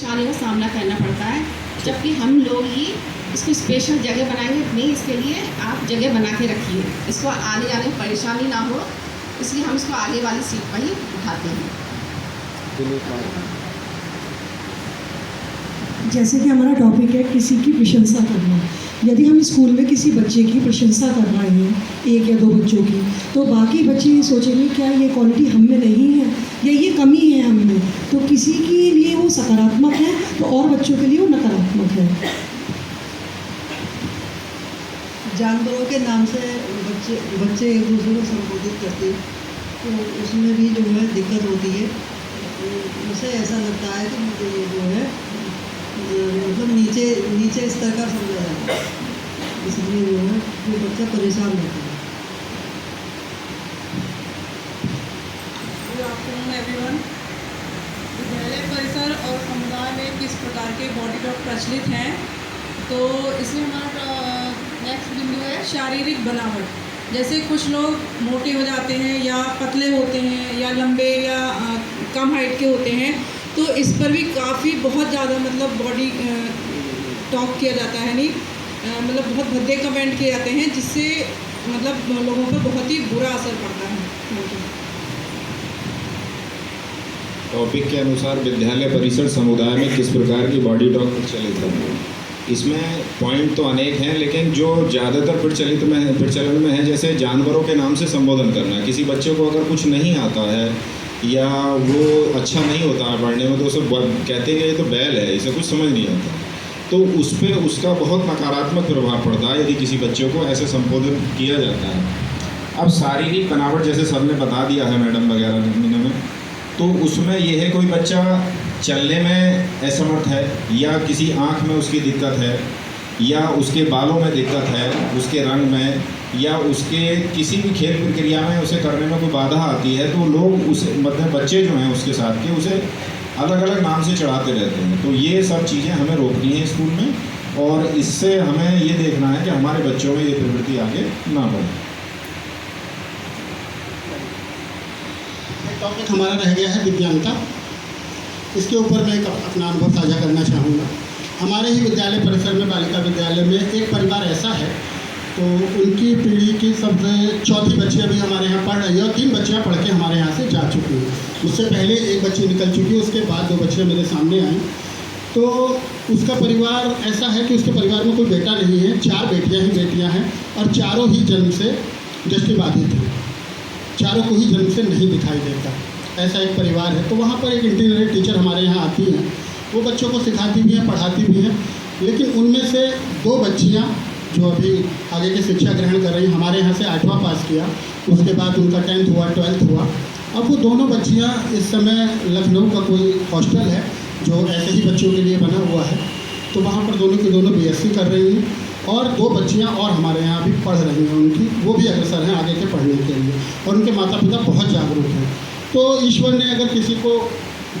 परेशानियों का सामना करना पड़ता है, जबकि हम लोग ही इसको स्पेशल जगह बनाएंगे। नहीं, इसके लिए आप जगह बना के रखिए, इसको आने जाने में परेशानी ना हो, इसलिए हम इसको आगे वाली सीट पर ही उठाते हैं। जैसे कि हमारा टॉपिक है किसी की प्रशंसा करना। यदि हम स्कूल में किसी बच्चे की प्रशंसा कर रहे हैं, एक या दो बच्चों की, तो बाकी बच्चे ये सोचेंगे क्या ये क्वालिटी हम में नहीं है या ये कमी है हम में। तो किसी के लिए वो सकारात्मक है तो और बच्चों के लिए वो नकारात्मक है। जानवरों के नाम से बच्चे एक दूसरे को संबोधित करते हैं, तो उसमें भी जो है दिक्कत होती है। उसे ऐसा लगता है कि मुझे ये जो है मतलब नीचे स्तर का समझा जाता है, इसलिए जो है वो बच्चा परेशान होता है। Good afternoon everyone. विद्यालय परिसर और समुदाय में किस प्रकार के बॉडी टॉक प्रचलित हैं, तो इसमें हमारा नेक्स्ट बिंदु है शारीरिक बनावट। जैसे कुछ लोग मोटे हो जाते हैं या पतले होते हैं या लंबे या कम हाइट के होते हैं, तो इस पर भी काफ़ी बहुत ज़्यादा मतलब बॉडी टॉक किया जाता है, नहीं मतलब बहुत भद्दे कमेंट किए जाते हैं, जिससे मतलब लोगों पर बहुत ही बुरा असर पड़ता है। टॉपिक के अनुसार विद्यालय परिसर समुदाय में किस प्रकार की बॉडी टॉक प्रचलित है। इसमें पॉइंट तो अनेक हैं, लेकिन जो ज़्यादातर प्रचलन में है, जैसे जानवरों के नाम से संबोधन करना। किसी बच्चे को अगर कुछ नहीं आता है या वो अच्छा नहीं होता है पढ़ने में, तो उसे कहते हैं कि ये तो बैल है, इसे कुछ समझ नहीं आता, तो उस पर उसका बहुत नकारात्मक प्रभाव पड़ता है यदि किसी बच्चे को ऐसे संबोधन किया जाता है। अब शारीरिक बनावट जैसे सर ने बता दिया है मैडम वगैरह में, तो उसमें यह है कोई बच्चा चलने में असमर्थ है या किसी आँख में उसकी दिक्कत है या उसके बालों में दिक्कत है, उसके रंग में, या उसके किसी भी खेल प्रक्रिया में उसे करने में कोई बाधा आती है, तो लोग उसे मतलब बच्चे जो हैं उसके साथ के उसे अलग अलग नाम से चढ़ाते रहते हैं। तो ये सब चीज़ें हमें रोकनी है स्कूल में, और इससे हमें ये देखना है कि हमारे बच्चों में ये प्रवृत्ति आगे ना बढ़े। टॉपिक हमारा रह गया है दिव्यांगता। इसके ऊपर मैं एक अपना अनुभव साझा करना चाहूँगा। हमारे ही विद्यालय परिसर में, बालिका विद्यालय में एक परिवार ऐसा है, तो उनकी पीढ़ी की सबसे चौथी बच्ची अभी हमारे यहाँ पढ़ रही है और 3 बच्चियाँ पढ़ के हमारे यहाँ से जा चुकी हैं। उससे पहले एक बच्ची निकल चुकी है, उसके बाद 2 बच्चियाँ मेरे सामने आई। तो उसका परिवार ऐसा है कि उसके परिवार में कोई बेटा नहीं है, 4 बेटियाँ हैं और चारों ही जन्म से दृष्टिबाधित हैं, चारों को ही जन्म से नहीं दिखाई देता, ऐसा एक परिवार है। तो वहाँ पर एक इंटीग्रेटेड टीचर हमारे यहाँ आती हैं, वो बच्चों को सिखाती भी हैं, पढ़ाती भी हैं, लेकिन उनमें से 2 बच्चियाँ जो अभी आगे की शिक्षा ग्रहण कर रही हैं, हमारे यहाँ से 8वां पास किया, उसके बाद उनका 10th हुआ, 12th हुआ। अब वो दोनों बच्चियाँ इस समय लखनऊ का कोई हॉस्टल है जो ऐसे ही बच्चों के लिए बना हुआ है, तो वहाँ पर दोनों की दोनों BSc कर रही हैं, और 2 बच्चियाँ और हमारे यहाँ भी पढ़ रही हैं, उनकी वो भी अग्रसर हैं आगे के पढ़ने के लिए, और उनके माता पिता बहुत जागरूक हैं। तो ईश्वर ने अगर किसी को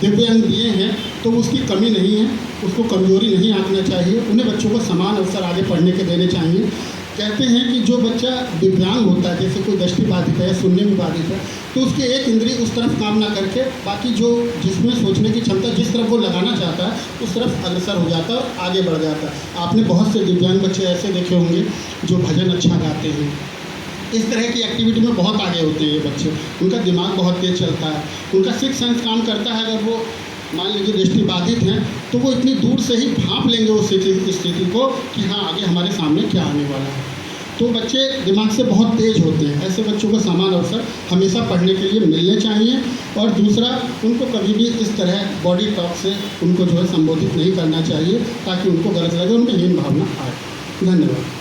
दिव्यांग दिए हैं तो उसकी कमी नहीं है, उसको कमजोरी नहीं आंकना चाहिए, उन्हें बच्चों को समान अवसर आगे पढ़ने के देने चाहिए। कहते हैं कि जो बच्चा दिव्यांग होता है, जैसे कोई दृष्टि बाधित है, सुनने में बाधित है, तो उसकी एक इंद्रिय उस तरफ काम ना करके बाकी जो जिसमें सोचने की क्षमता जिस तरफ वो लगाना चाहता है उस तरफ अग्रसर हो जाता है और आगे बढ़ जाता है। आपने बहुत से दिव्यांग बच्चे ऐसे देखे होंगे जो भजन अच्छा गाते हैं, इस तरह की एक्टिविटी में बहुत आगे होते हैं ये बच्चे, उनका दिमाग बहुत तेज चलता है, उनका सिक्स सेंस काम करता है। अगर वो मान लीजिए दृष्टिबाधित हैं तो वो इतनी दूर से ही भांप लेंगे उस स्थिति को कि हाँ आगे हमारे सामने क्या आने वाला है। तो बच्चे दिमाग से बहुत तेज होते हैं, ऐसे बच्चों को समान अवसर हमेशा पढ़ने के लिए मिलने चाहिए। और दूसरा, उनको कभी भी इस तरह बॉडी टॉक से उनको जो है संबोधित नहीं करना चाहिए ताकि उनको गलत लगे, उनमें हीन भावना आए। धन्यवाद।